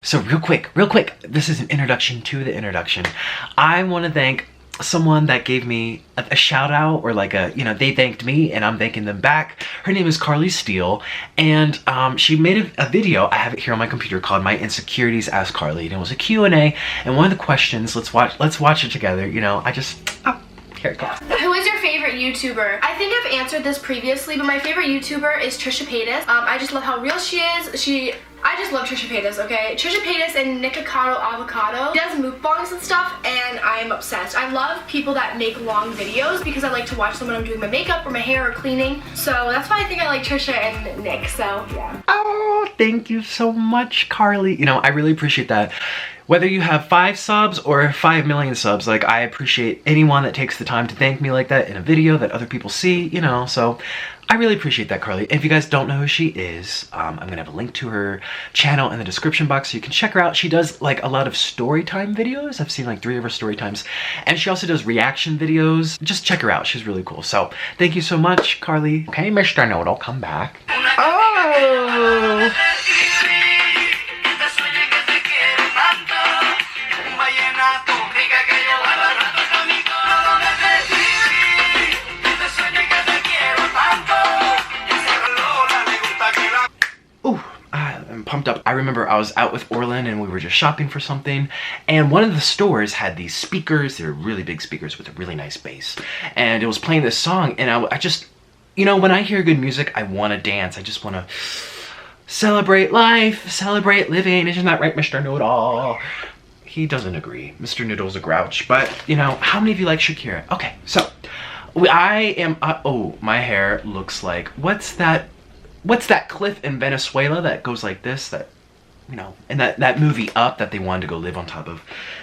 So real quick, this is an introduction to the introduction. I want to thank someone that gave me a shout out, or like a, you know, they thanked me and I'm thanking them back. Her name is Carly Steele, and she made a video, I have it here on my computer, called My Insecurities Ask Carly, and it was a Q&A, and one of the questions, let's watch it together, you know, here it goes. Who is your favorite YouTuber? I think I've answered this previously, but my favorite YouTuber is Trisha Paytas. I just love how real she is. I just love Trisha Paytas, okay? Trisha Paytas and Nikocado Avocado. She does mukbangs and stuff, and I am obsessed. I love people that make long videos because I like to watch them when I'm doing my makeup or my hair or cleaning. So that's why I think I like Trisha and Nick, so yeah. Oh, thank you so much, Carly. You know, I really appreciate that. Whether you have 5 subs or 5 million subs, like, I appreciate anyone that takes the time to thank me like that in a video that other people see, you know, so I really appreciate that, Carly. If you guys don't know who she is, I'm gonna have a link to her channel in the description box so you can check her out. She does like a lot of story time videos. I've seen like 3 of her story times, and she also does reaction videos. Just check her out, she's really cool. So thank you so much, Carly. Okay, Mr. Noodle, come back. Oh! Pumped up. I remember I was out with Orlin and we were just shopping for something, and one of the stores had these speakers. They were really big speakers with a really nice bass, and it was playing this song, and I just, you know, when I hear good music, I want to dance. I just want to celebrate life, celebrate living. Isn't that right, Mr. Noodle? He doesn't agree. Mr. Noodle's a grouch, but you know, how many of you like Shakira? Okay, so I am, oh, my hair looks like, what's that cliff in Venezuela that goes like this, that, you know, and that movie Up that they wanted to go live on top of.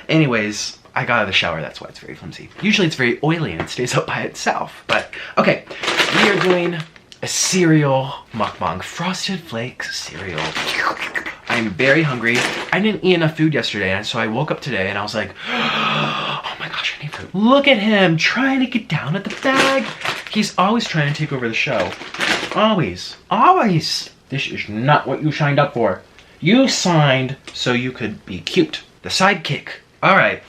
Anyways, I got out of the shower, that's why it's very flimsy. Usually it's very oily and it stays up by itself, but okay. We are doing a cereal mukbang, Frosted Flakes cereal. I'm very hungry. I didn't eat enough food yesterday, and so I woke up today and I was like, oh my gosh, I need food. Look at him trying to get down at the bag. He's always trying to take over the show. Always. Always. This is not what you signed up for. You signed so you could be cute. The sidekick. Alright.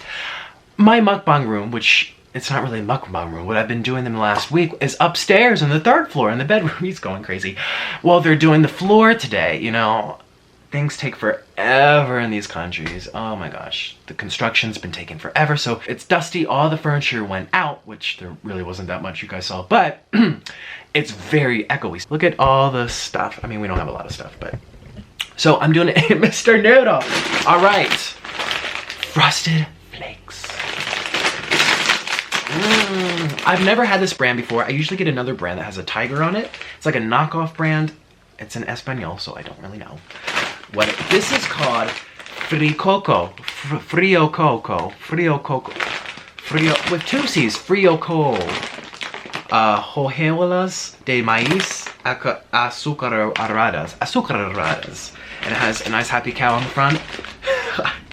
My mukbang room, which it's not really a mukbang room, what I've been doing in the last week, is upstairs on the 3rd floor in the bedroom. He's going crazy. Well, they're doing the floor today, you know. Things take forever in these countries. Oh my gosh. The construction's been taking forever, so it's dusty. All the furniture went out, which there really wasn't that much you guys saw, but it's very echoey. Look at all the stuff. I mean, we don't have a lot of stuff, but... So I'm doing it, Mr. Noodle. All right. Frosted Flakes. I've never had this brand before. I usually get another brand that has a tiger on it. It's like a knockoff brand. It's in Espanol, so I don't really know. This is called Frio Coco, with 2 C's, Frio Coco. Hojuelas de maíz azucaradas. And it has a nice happy cow on the front.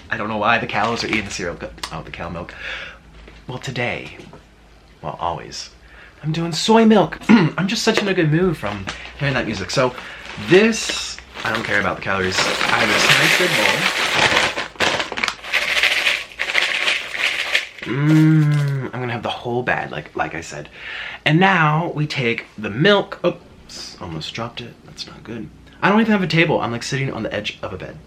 I don't know why the cows are eating the cereal. Oh, the cow milk. Well, today, well, always, I'm doing soy milk. I'm just such in a good mood from hearing that music. So this, I don't care about the calories. I have this nice big bowl. I'm gonna have the whole bag, like I said. And now we take the milk. Oops, almost dropped it. That's not good. I don't even have a table. I'm like sitting on the edge of a bed.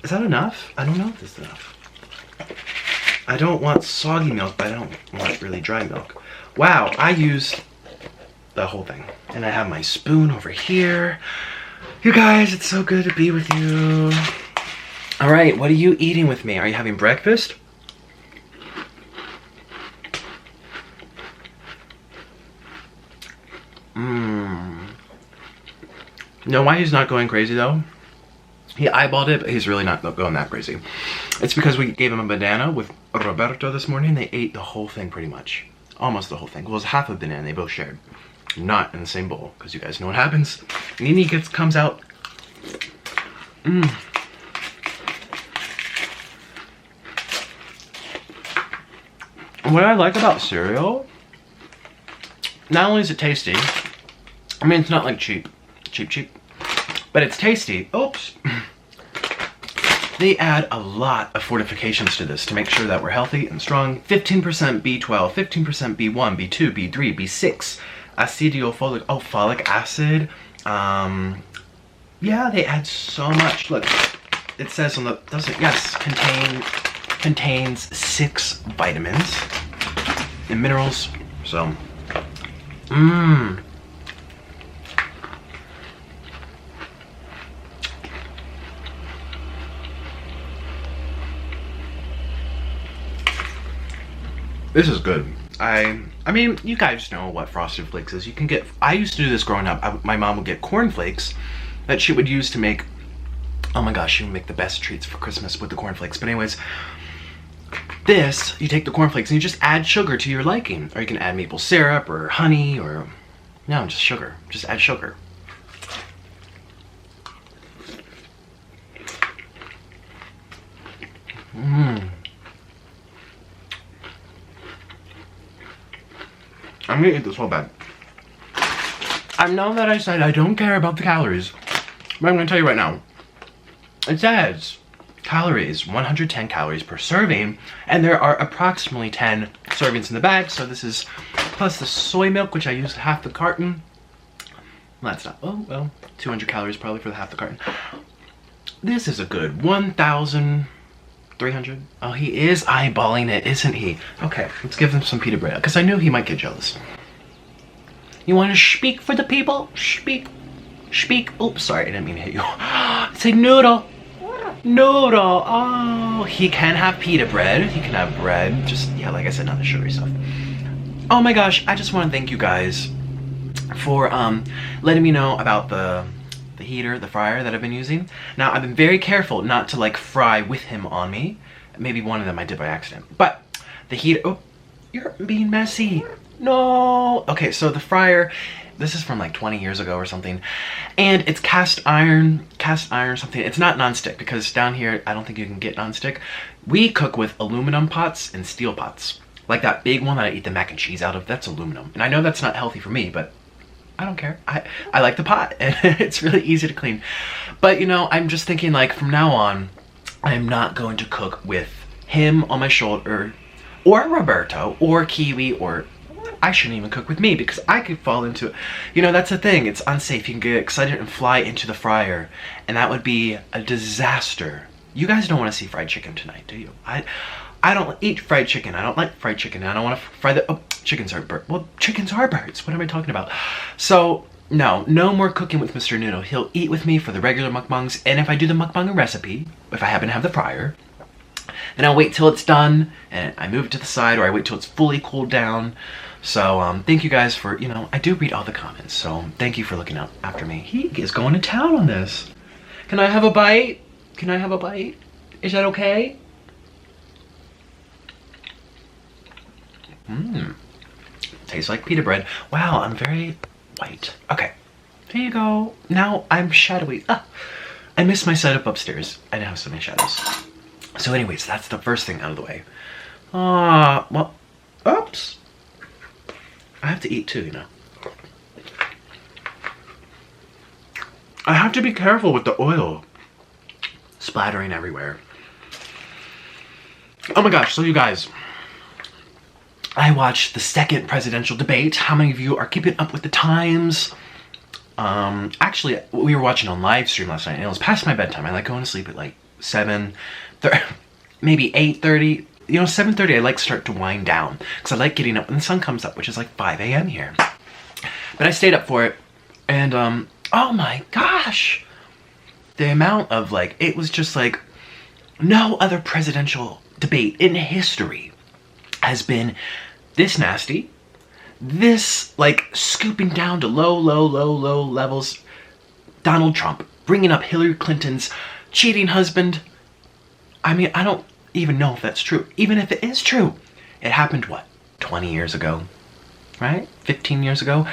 Is that enough? I don't know if this is enough. I don't want soggy milk, but I don't want really dry milk. Wow, I used the whole thing. And I have my spoon over here. You guys, it's so good to be with you. All right, what are you eating with me? Are you having breakfast? You know why he's not going crazy though? He eyeballed it, but he's really not going that crazy. It's because we gave him a banana with Roberto this morning. They ate the whole thing pretty much. Almost the whole thing. Well, it was half a banana they both shared. Not in the same bowl, because you guys know what happens. Nini comes out. What I like about cereal, not only is it tasty, I mean, it's not like cheap, but it's tasty. Oops. They add a lot of fortifications to this to make sure that we're healthy and strong. 15% B12, 15% B1, B2, B3, B6, folic acid. Yeah, they add so much. Look, it says on the, contains 6 vitamins and minerals. So, this is good. I mean, you guys know what Frosted Flakes is. You can get, I used to do this growing up. My mom would get corn flakes that she would use to make, oh my gosh, she would make the best treats for Christmas with the corn flakes. But anyways, this, you take the corn flakes and you just add sugar to your liking. Or you can add maple syrup or honey or, no, just sugar. Just add sugar. I'm gonna eat this whole bag. I know that I said I don't care about the calories, but I'm gonna tell you right now. It says calories, 110 calories per serving, and there are approximately 10 servings in the bag, so this is plus the soy milk, which I used half the carton. Well, that's not, oh, well, 200 calories probably for the half the carton. This is a good 1,300. Oh, he is eyeballing it, isn't he? Okay, let's give him some pita bread, because I knew he might get jealous. You want to speak for the people? Speak. Speak. Oops, sorry, I didn't mean to hit you. Say noodle. Noodle. Oh, he can have pita bread. He can have bread. Just, yeah, like I said, not the sugary stuff. Oh my gosh, I just want to thank you guys for letting me know about the heater, the fryer that I've been using. Now, I've been very careful not to like fry with him on me. Maybe one of them I did by accident. But the heater, oh, you're being messy. No. Okay, so the fryer, this is from like 20 years ago or something. And it's cast iron something. It's not nonstick because down here, I don't think you can get nonstick. We cook with aluminum pots and steel pots. Like that big one that I eat the mac and cheese out of, that's aluminum. And I know that's not healthy for me, but I don't care. I like the pot and it's really easy to clean. But you know, I'm just thinking like from now on, I'm not going to cook with him on my shoulder or Roberto or Kiwi, or I shouldn't even cook with me because I could fall into it. You know, that's the thing. It's unsafe. You can get excited and fly into the fryer and that would be a disaster. You guys don't want to see fried chicken tonight, do you? I don't eat fried chicken. I don't like fried chicken. I don't want to fry the, oh, chickens are birds. Well, chickens are birds. What am I talking about? So, no more cooking with Mr. Noodle. He'll eat with me for the regular mukbangs, and if I do the mukbang recipe, if I happen to have the fryer, then I'll wait till it's done, and I move it to the side, or I wait till it's fully cooled down. So, thank you guys for, you know, I do read all the comments, so thank you for looking out after me. He is going to town on this. Can I have a bite? Can I have a bite? Is that okay? Tastes like pita bread. Wow, I'm very white. Okay, here you go. Now I'm shadowy. I missed my setup upstairs. I didn't have so many shadows. So anyways, that's the first thing out of the way. Well, oops. I have to eat too, you know. I have to be careful with the oil splattering everywhere. Oh my gosh, so you guys, I watched the second presidential debate. How many of you are keeping up with the times? Actually, we were watching on live stream last night and it was past my bedtime. I like going to sleep at like 7, maybe 8:30. You know, 7:30 I like start to wind down because I like getting up when the sun comes up, which is like 5 a.m. here. But I stayed up for it and oh my gosh. The amount of like, it was just like no other presidential debate in history has been this nasty, this like scooping down to low levels. Donald Trump bringing up Hillary Clinton's cheating husband. I mean, I don't even know if that's true. Even if it is true, it happened what, 20 years ago, right? 15 years ago.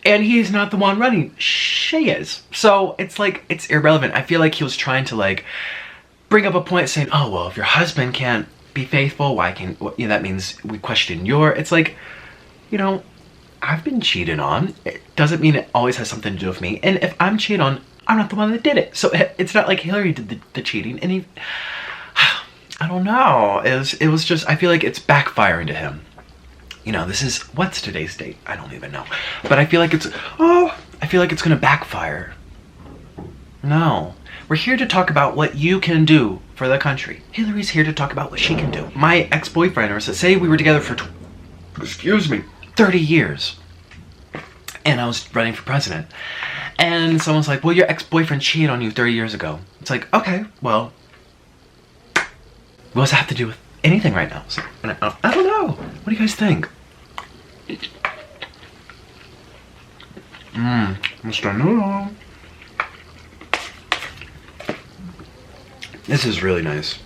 And he's not the one running, she is. So it's like, it's irrelevant. I feel like he was trying to like bring up a point saying, oh, well, if your husband can't be faithful, why can, you know, that means we question your, it's like, you know, I've been cheated on. It doesn't mean it always has something to do with me. And if I'm cheated on, I'm not the one that did it. So it's not like Hillary did the cheating. And I don't know. It was just, I feel like it's backfiring to him. You know, this is, what's today's date? I don't even know. But I feel like I feel like it's gonna backfire. No. We're here to talk about what you can do for the country. Hillary's here to talk about what she can do. My ex-boyfriend, or say we were together for 30 years. And I was running for president. And someone's like, well, your ex-boyfriend cheated on you 30 years ago. It's like, okay, well, what does that have to do with anything right now? So, I don't know. What do you guys think? Mr. Noodle. This is really nice.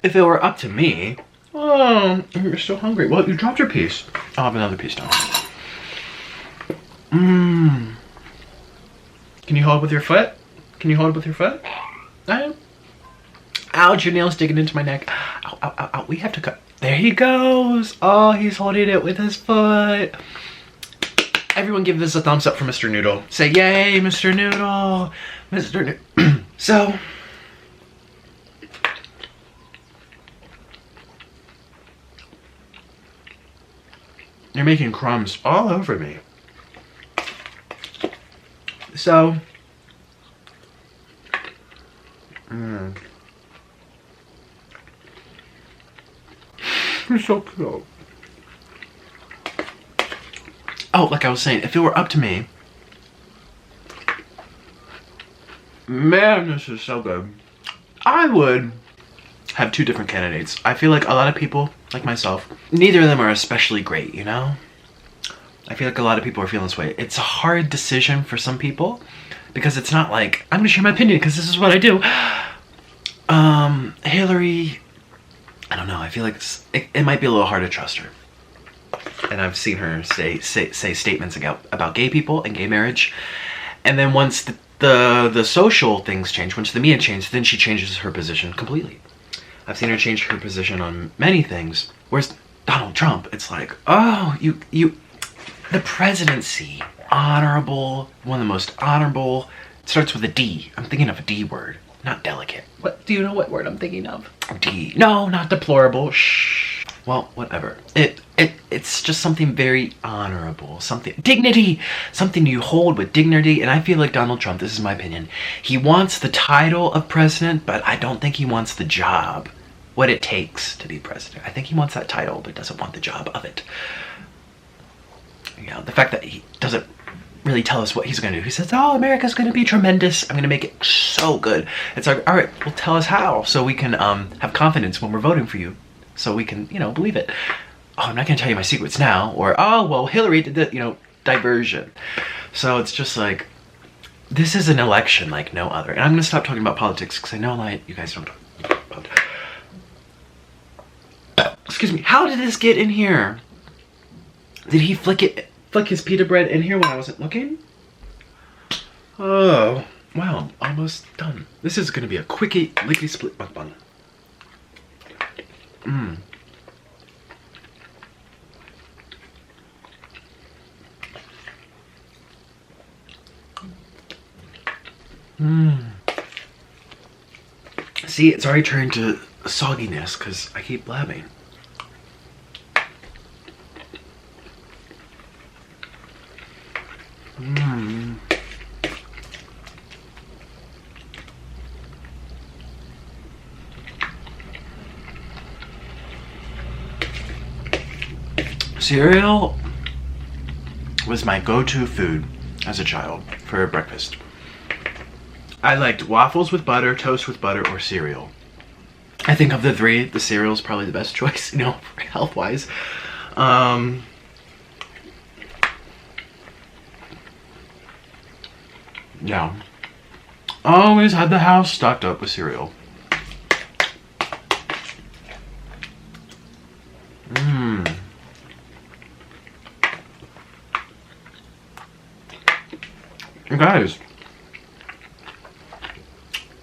If it were up to me, oh, you're still hungry. Well, you dropped your piece. I'll have another piece now. Can you hold it with your foot? Can you hold it with your foot? Ouch, your nail's digging into my neck. Ow, ow, ow, ow. We have to cut. There he goes. Oh, he's holding it with his foot. Everyone give this a thumbs up for Mr. Noodle. Say, yay, Mr. Noodle. Mr. Noodle. So, you're making crumbs all over me. So, you're so cute. Oh, like I was saying, if it were up to me, man, this is so good. I would have two different candidates. I feel like a lot of people, like myself, neither of them are especially great, you know? I feel like a lot of people are feeling this way. It's a hard decision for some people because it's not like, I'm gonna share my opinion because this is what I do. Hillary, I don't know, I feel like it might be a little hard to trust her. And I've seen her say statements about gay people and gay marriage. And then once the social things change, once the media change, then she changes her position completely. I've seen her change her position on many things. Whereas Donald Trump, it's like, oh, the presidency, honorable, one of the most honorable, it starts with a D. I'm thinking of a D word, not delicate. What, do you know what word I'm thinking of? D. No, not deplorable. Shh. Well, whatever. It's just something very honorable, something, dignity, something you hold with dignity. And I feel like Donald Trump, this is my opinion, he wants the title of president, but I don't think he wants the job, what it takes to be president. I think he wants that title, but doesn't want the job of it. You know, the fact that he doesn't really tell us what he's going to do. He says, oh, America's going to be tremendous. I'm going to make it so good. It's like, all right, well, tell us how so we can have confidence when we're voting for you. So we can, you know, believe it. Oh, I'm not going to tell you my secrets now. Or, oh, well, Hillary did the, you know, diversion. So it's just like, this is an election like no other. And I'm going to stop talking about politics because I know like you guys don't talk about politics. Excuse me. How did this get in here? Did he flick his pita bread in here when I wasn't looking? Oh, wow, almost done. This is gonna be a quickie, lickety split mukbang. See, it's already turned to sogginess because I keep blabbing. Cereal was my go-to food as a child for breakfast. I liked waffles with butter, toast with butter, or cereal. I think of the three, the cereal is probably the best choice, you know, health-wise. Yeah. Always had the house stocked up with cereal. Guys,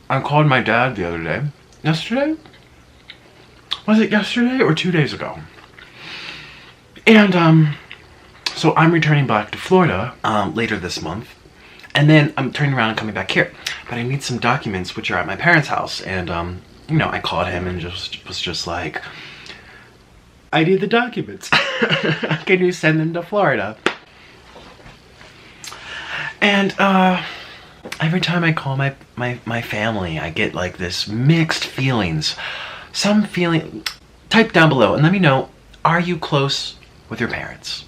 I called my dad the other day. Yesterday? Was it yesterday or 2 days ago? And so I'm returning back to Florida later this month. And then I'm turning around and coming back here. But I need some documents which are at my parents' house. And, you know, I called him and was just like, I need the documents. Can you send them to Florida? And every time I call my family, I get like this mixed feelings. Some feeling, type down below and let me know, are you close with your parents?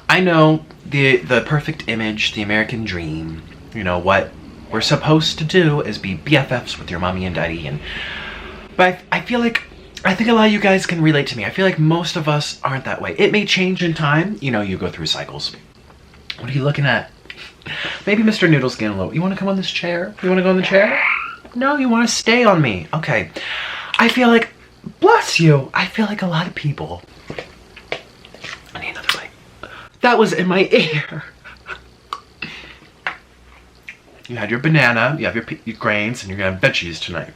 I know the perfect image, the American dream, you know, what we're supposed to do is be BFFs with your mommy and daddy, but I feel like, I think a lot of you guys can relate to me. I feel like most of us aren't that way. It may change in time, you know, you go through cycles. What are you looking at? Maybe Mr. Noodle's getting low. You want to come on this chair? You want to go on the chair? No, you want to stay on me. Okay. I feel like, bless you, I feel like a lot of people. I need another bite. That was in my ear. You had your banana, you have your grains, and you're gonna have veggies tonight.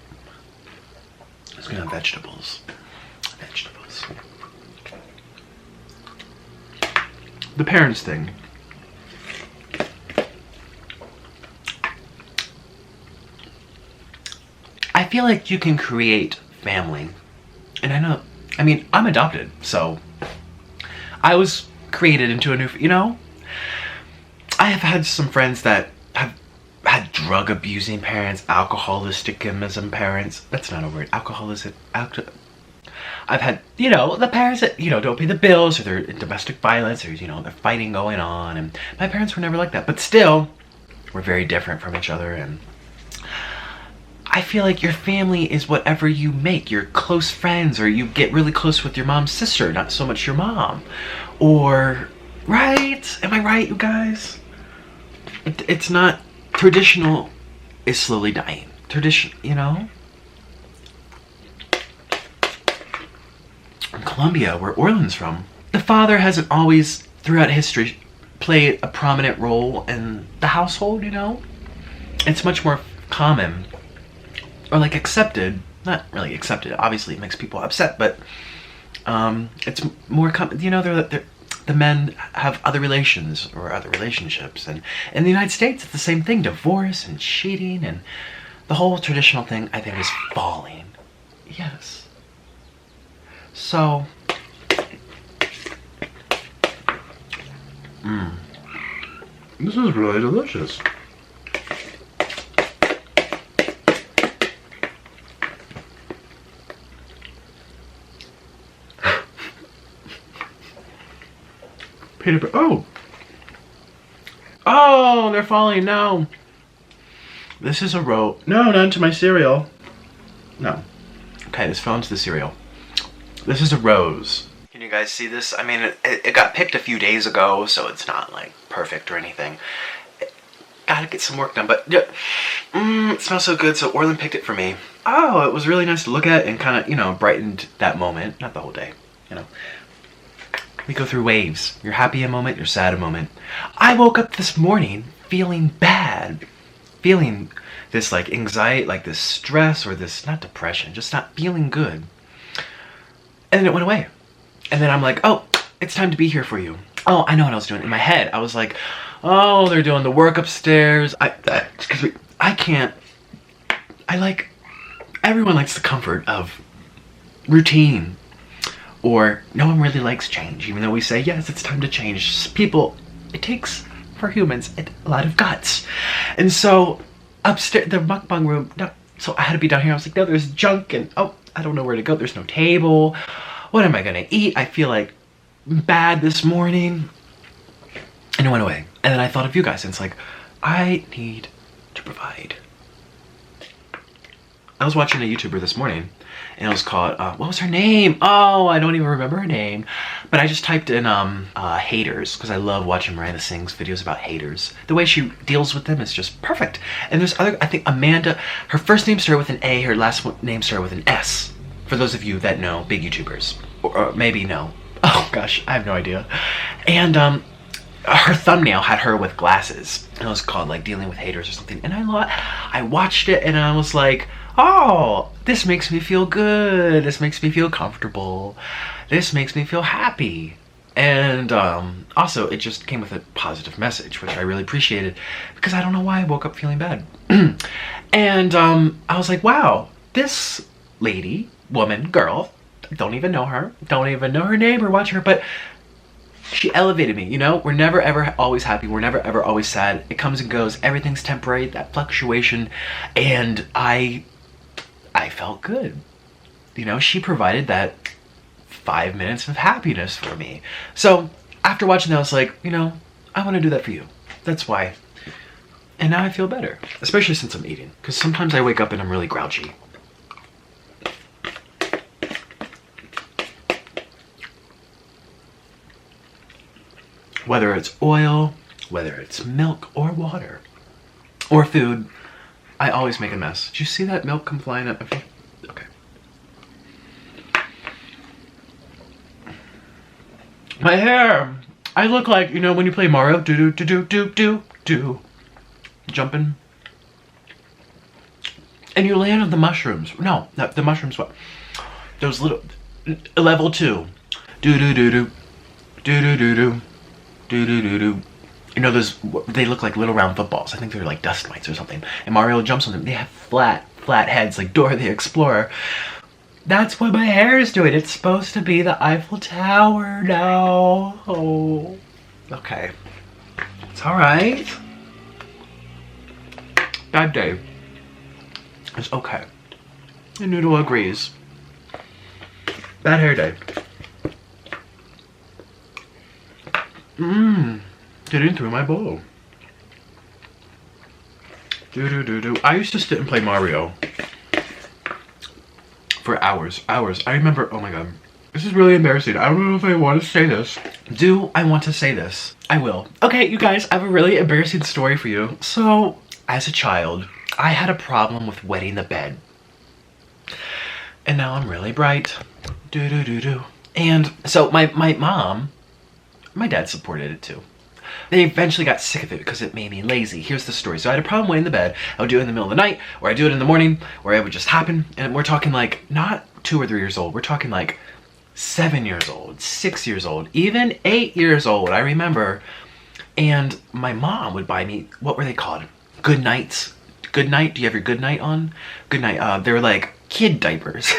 I was gonna have vegetables. Vegetables. The parents thing. I feel like you can create family. And I mean, I'm adopted, so I was created into a new, you know? I have had some friends that have had drug abusing parents, alcoholism parents. That's not a word. Alcoholism. I've had, you know, the parents that, you know, don't pay the bills, or they're in domestic violence, or, you know, they're fighting going on. And my parents were never like that. But still, we're very different from each other. And I feel like your family is whatever you make. Your close friends, or you get really close with your mom's sister, not so much your mom. Or, right? Am I right, you guys? It's not, traditional is slowly dying. Tradition, you know? In Colombia, where Orland's from, the father hasn't always, throughout history, played a prominent role in the household, you know? It's much more common, or like accepted, not really accepted, obviously it makes people upset, but it's more common, you know, the men have other relations or other relationships, and in the United States it's the same thing, divorce and cheating, and the whole traditional thing, I think, is falling. Yes. So, this is really delicious. Peanut butter. Oh, they're falling. No. This is a rope. No, not into my cereal. No. Okay, this fell into the cereal. This is a rose. Can you guys see this? I mean, it got picked a few days ago, so it's not like perfect or anything. Gotta get some work done, but it smells so good. So Orland picked it for me. Oh, it was really nice to look at and kind of, you know, brightened that moment. Not the whole day, you know. We go through waves. You're happy a moment, you're sad a moment. I woke up this morning feeling bad. Feeling this like anxiety, like this stress, or this, not depression, just not feeling good. And then it went away. And then I'm like, oh, it's time to be here for you. Oh, I know what I was doing. In my head, I was like, oh, they're doing the work upstairs. Excuse me, I can't. Everyone likes the comfort of routine. Or no one really likes change, even though we say, yes, it's time to change. People, it takes, for humans, a lot of guts. And so, upstairs, the mukbang room, no, so I had to be down here. I was like, no, there's junk, and oh, I don't know where to go. There's no table. What am I gonna eat? I feel like bad this morning. And it went away. And then I thought of you guys, and it's like, I need to provide. I was watching a YouTuber this morning, and it was called, what was her name? Oh, I don't even remember her name. But I just typed in haters, because I love watching Miranda Sings videos about haters. The way she deals with them is just perfect. And there's other, I think Amanda, her first name started with an A, her last name started with an S. For those of you that know big YouTubers, or maybe no. Oh gosh, I have no idea. And her thumbnail had her with glasses. And it was called like Dealing with Haters or something. And I watched it and I was like, oh, this makes me feel good. This makes me feel comfortable. This makes me feel happy. And also, it just came with a positive message, which I really appreciated, because I don't know why I woke up feeling bad. And I was like, wow, this lady, woman, girl, don't even know her name or watch her, but she elevated me, you know? We're never ever always happy. We're never ever always sad. It comes and goes. Everything's temporary, that fluctuation. And I felt good. You know, she provided that 5 minutes of happiness for me. So after watching that, I was like, you know, I want to do that for you. That's why. And now I feel better, especially since I'm eating, because sometimes I wake up and I'm really grouchy. Whether it's oil, whether it's milk or water or food, I always make a mess. Did you see that milk come flying up? Okay. My hair. I look like, you know, when you play Mario, do, jumping. And you land on the mushrooms. No, not the mushrooms, what? Those little, level 2. Do. You know, those, they look like little round footballs. I think they're like dust mites or something. And Mario jumps on them. They have flat heads like Dora the Explorer. That's what my hair is doing. It's supposed to be the Eiffel Tower now. Oh, okay. It's all right. Bad day. It's okay. And Noodle agrees. Bad hair day. Getting through my bowl. I used to sit and play Mario for hours. I remember, oh my god, this is really embarrassing. I don't know if I want to say this. Do I want to say this? I will. Okay, you guys, I have a really embarrassing story for you. So, as a child, I had a problem with wetting the bed. And now I'm really bright. And so my mom, my dad supported it too. They eventually got sick of it because it made me lazy. Here's the story. So I had a problem wetting the bed. I would do it in the middle of the night, or I'd do it in the morning, or it would just happen. And we're talking like not 2 or 3 years old. We're talking like 7 years old, 6 years old, even 8 years old. I remember. And my mom would buy me, what were they called? Good nights. Good night. Do you have your good night on? Good night. They were like kid diapers.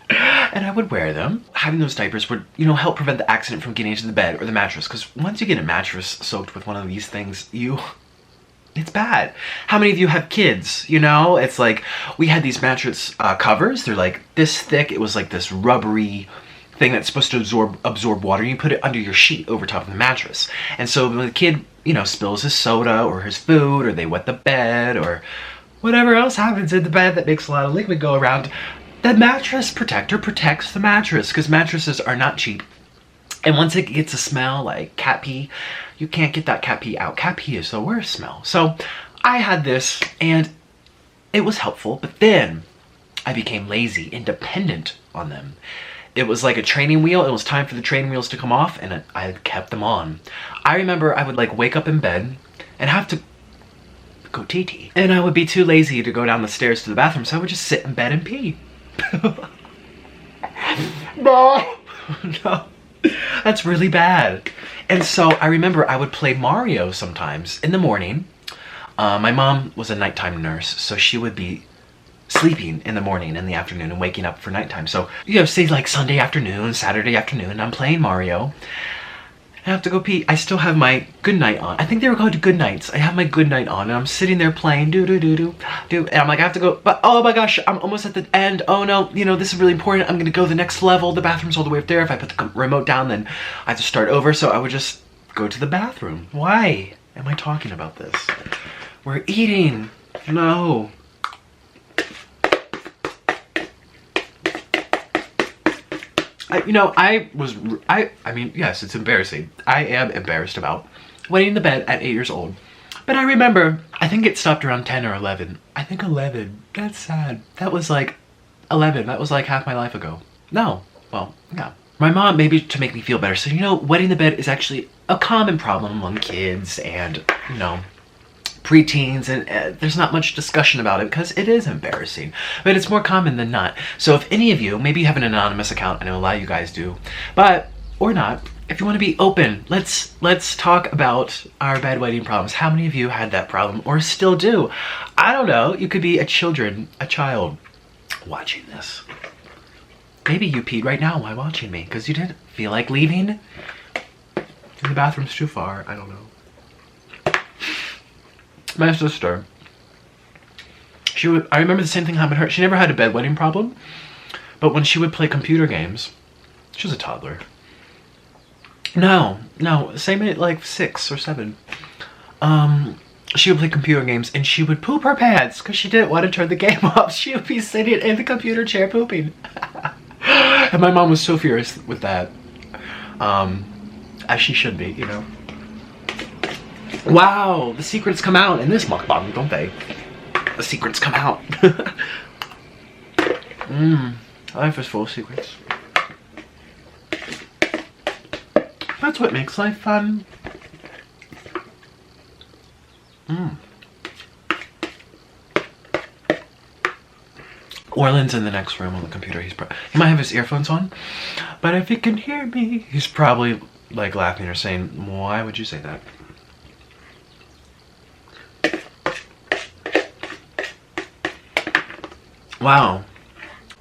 And I would wear them. Having those diapers would, you know, help prevent the accident from getting into the bed or the mattress. Because once you get a mattress soaked with one of these things, it's bad. How many of you have kids? You know, it's like, we had these mattress covers. They're like this thick. It was like this rubbery thing that's supposed to absorb water. You put it under your sheet over top of the mattress. And so when the kid, you know, spills his soda or his food, or they wet the bed, or whatever else happens in the bed that makes a lot of liquid go around, the mattress protector protects the mattress, because mattresses are not cheap. And once it gets a smell like cat pee, you can't get that cat pee out. Cat pee is the worst smell. So I had this and it was helpful, but then I became lazy and dependent on them. It was like a training wheel. It was time for the training wheels to come off, and I kept them on. I remember I would like wake up in bed and have to go TT. And I would be too lazy to go down the stairs to the bathroom, so I would just sit in bed and pee. No, that's really bad. And so I remember I would play Mario sometimes in the morning. My mom was a nighttime nurse, so she would be sleeping in the morning and the afternoon and waking up for nighttime. So, you know, say like Sunday afternoon, Saturday afternoon, I'm playing Mario. I have to go pee. I still have my good night on. I think they were called good nights. I have my good night on, and I'm sitting there playing and I'm like, I have to go, but oh my gosh, I'm almost at the end. Oh no, you know, this is really important. I'm gonna go the next level. The bathroom's all the way up there. If I put the remote down, then I have to start over. So I would just go to the bathroom. Why am I talking about this? We're eating. No. I mean, yes, it's embarrassing. I am embarrassed about wetting the bed at 8 years old. But I remember, I think it stopped around 10 or 11. I think 11. That's sad. That was like 11. That was like half my life ago. No. Well, yeah. My mom, maybe to make me feel better, said, you know, wetting the bed is actually a common problem among kids and, you know, preteens, and there's not much discussion about it because it is embarrassing, but it's more common than not. So if any of you, maybe you have an anonymous account, I know a lot of you guys do, but, or not, if you want to be open, let's talk about our bedwetting problems. How many of you had that problem or still do? I don't know. You could be a child watching this. Maybe you peed right now while watching me because you didn't feel like leaving. The bathroom's too far. I don't know. My sister, I remember the same thing happened to her. She never had a bedwetting problem, but when she would play computer games, she was a toddler. No, same at like 6 or 7. She would play computer games and she would poop her pants because she didn't want to turn the game off. She would be sitting in the computer chair pooping. And my mom was so furious with that. As she should be, you know. Wow, the secrets come out in this mukbang, don't they? The secrets come out. Life is full of secrets. That's what makes life fun. Orland's in the next room on the computer. He might have his earphones on, but if he can hear me, he's probably like laughing or saying, "Why would you say that?" Wow,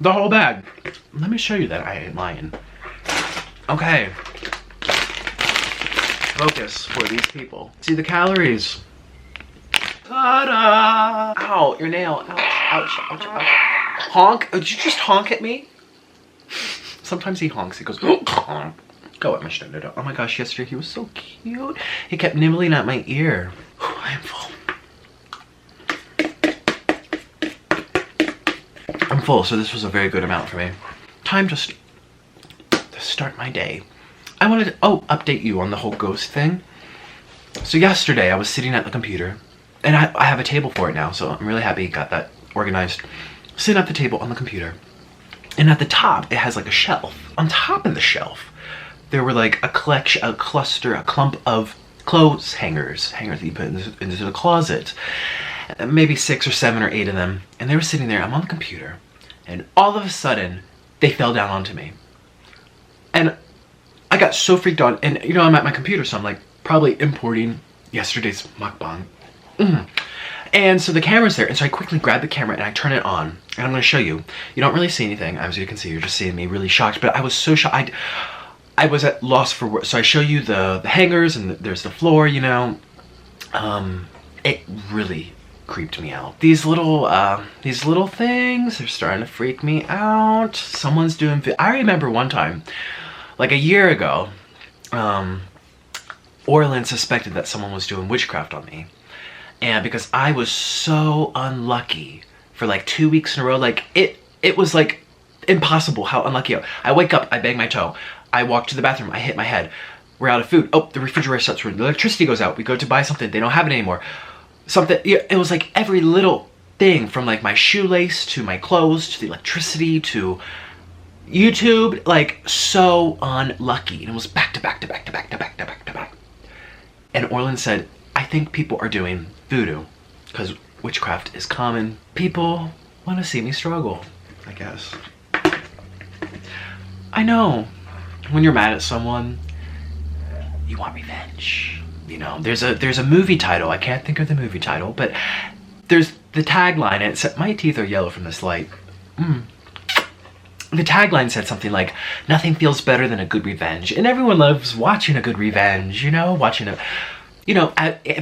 the whole bag. Let me show you that I ain't lying. Okay. Focus for these people. See the calories. Ta-da! Ow, your nail. Ouch, ouch, ouch, ouch. Honk? Did you just honk at me? Sometimes he honks. He goes, go at my stunner. Oh my gosh, yesterday he was so cute. He kept nibbling at my ear. I am full. I'm full, so this was a very good amount for me. Time to start my day. I wanted to, update you on the whole ghost thing. So yesterday I was sitting at the computer, and I have a table for it now, so I'm really happy got that organized. Sitting at the table on the computer, and at the top it has like a shelf. On top of the shelf, there were like a clump of clothes hangers that you put into the closet. Maybe 6 or 7 or 8 of them, and they were sitting there. I'm on the computer, and all of a sudden they fell down onto me, and I got so freaked out. And you know, I'm at my computer, so I'm like probably importing yesterday's mukbang. And so the camera's there, and so I quickly grab the camera and I turn it on, and I'm going to show you. You don't really see anything, as you can see. You're just seeing me really shocked, but I was so shocked. I was at loss for words. So I show you the hangers, and there's the floor, you know. It really creeped me out. These little things, they're starting to freak me out. Someone's doing, I remember one time, like a year ago, Orland suspected that someone was doing witchcraft on me. And because I was so unlucky for like 2 weeks in a row, like it was like impossible how unlucky I wake up, I bang my toe, I walk to the bathroom, I hit my head, we're out of food, oh, the refrigerator shuts, the electricity goes out, we go to buy something, they don't have it anymore. Something, it was like every little thing, from like my shoelace to my clothes to the electricity to YouTube, like so unlucky. And it was back to back to back to back to back to back to back. And Orland said, I think people are doing voodoo because witchcraft is common. People want to see me struggle, I guess. I know, when you're mad at someone, you want revenge. You know, there's a movie title, I can't think of the movie title, but there's the tagline, and it said, my teeth are yellow from this light. The tagline said something like, nothing feels better than a good revenge. And everyone loves watching a good revenge, you know,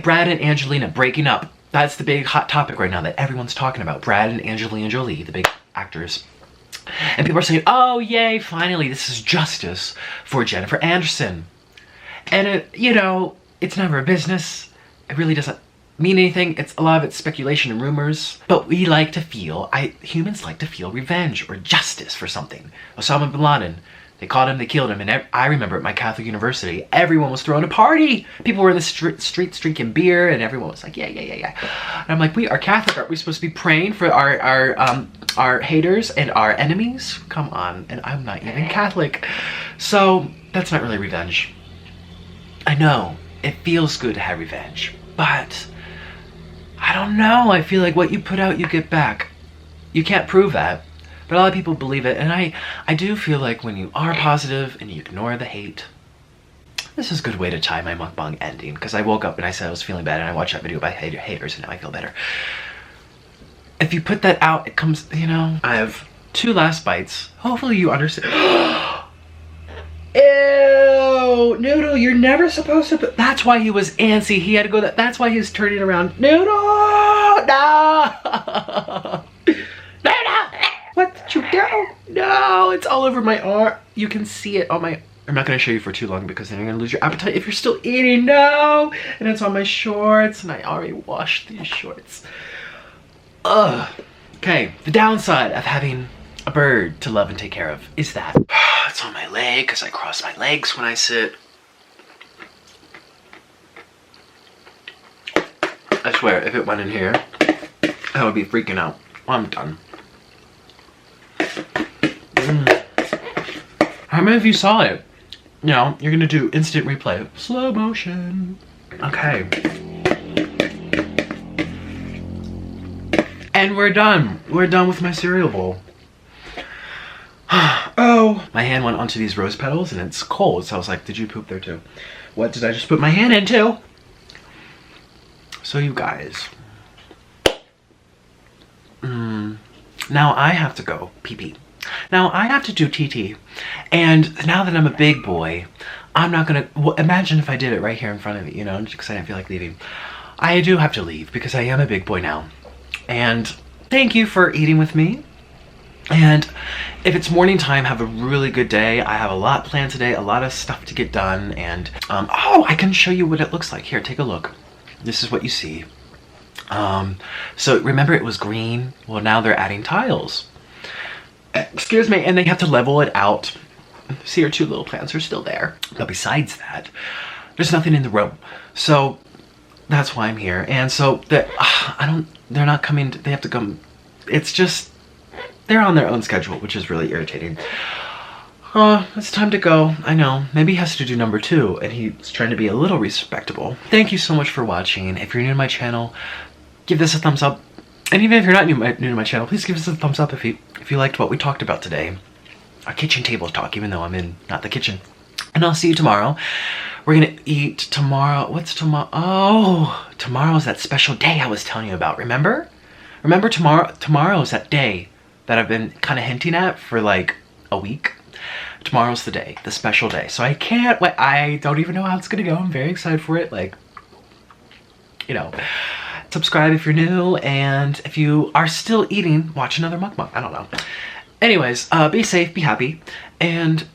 Brad and Angelina breaking up. That's the big hot topic right now that everyone's talking about. Brad and Angelina Jolie, the big actors. And people are saying, oh yay, finally, this is justice for Jennifer Anderson. And it's never a business. It really doesn't mean anything. A lot of it's speculation and rumors. But we like to feel, humans like to feel revenge or justice for something. Osama bin Laden, they caught him, they killed him, and I remember at my Catholic university, everyone was throwing a party. People were in the streets drinking beer, and everyone was like, yeah. And I'm like, we are Catholic. Aren't we supposed to be praying for our haters and our enemies? Come on, and I'm not even Catholic. So that's not really revenge. I know, it feels good to have revenge, but I don't know. I feel like what you put out, you get back. You can't prove that, but a lot of people believe it, and I do feel like when you are positive and you ignore the hate, this is a good way to tie my mukbang ending, because I woke up and I said I was feeling bad and I watched that video by haters and now I feel better. If you put that out, it comes, you know. I have 2 last bites. Hopefully you understand. Ew, Noodle, you're never supposed to put, that's why he was antsy. He had to go that's why he was turning around. Noodle, no. Noodle, what did you do? No, it's all over my arm. You can see it on my, I'm not gonna show you for too long because then you're gonna lose your appetite if you're still eating. No, and it's on my shorts and I already washed these shorts. Ugh. Okay, the downside of having a bird to love and take care of is that it's on my leg because I cross my legs when I sit. I swear, if it went in here, I would be freaking out. I'm done. How many of you saw it? You know, you're gonna do instant replay. Slow motion. Okay. And we're done. We're done with my cereal bowl. Oh, my hand went onto these rose petals and it's cold. So I was like, did you poop there too? What did I just put my hand into? So you guys. Now I have to go pee-pee. Now I have to do TT. And now that I'm a big boy, I'm not gonna, well, imagine if I did it right here in front of you, you know, just because I didn't feel like leaving. I do have to leave because I am a big boy now. And thank you for eating with me. And if it's morning time, have a really good day. I have a lot planned today, a lot of stuff to get done. And, oh, I can show you what it looks like. Here, take a look. This is what you see. So remember it was green? Well, now they're adding tiles. Excuse me, and they have to level it out. See, our 2 little plants are still there. But besides that, there's nothing in the room. So that's why I'm here. And so they're not coming, they have to come. It's just, they're on their own schedule, which is really irritating. It's time to go. I know, maybe he has to do number 2 and he's trying to be a little respectable. Thank you so much for watching. If you're new to my channel, give this a thumbs up. And even if you're not new to my channel, please give us a thumbs up if you liked what we talked about today. Our kitchen table talk, even though I'm in not the kitchen. And I'll see you tomorrow. We're gonna eat tomorrow. What's tomorrow? Oh, tomorrow's that special day I was telling you about. Remember? Remember tomorrow's that day that I've been kind of hinting at for like a week. Tomorrow's the day, the special day. So I can't wait. I don't even know how it's gonna go. I'm very excited for it. Like, you know, subscribe if you're new, and if you are still eating, watch another mukbang. I don't know. Anyways, be safe, be happy, and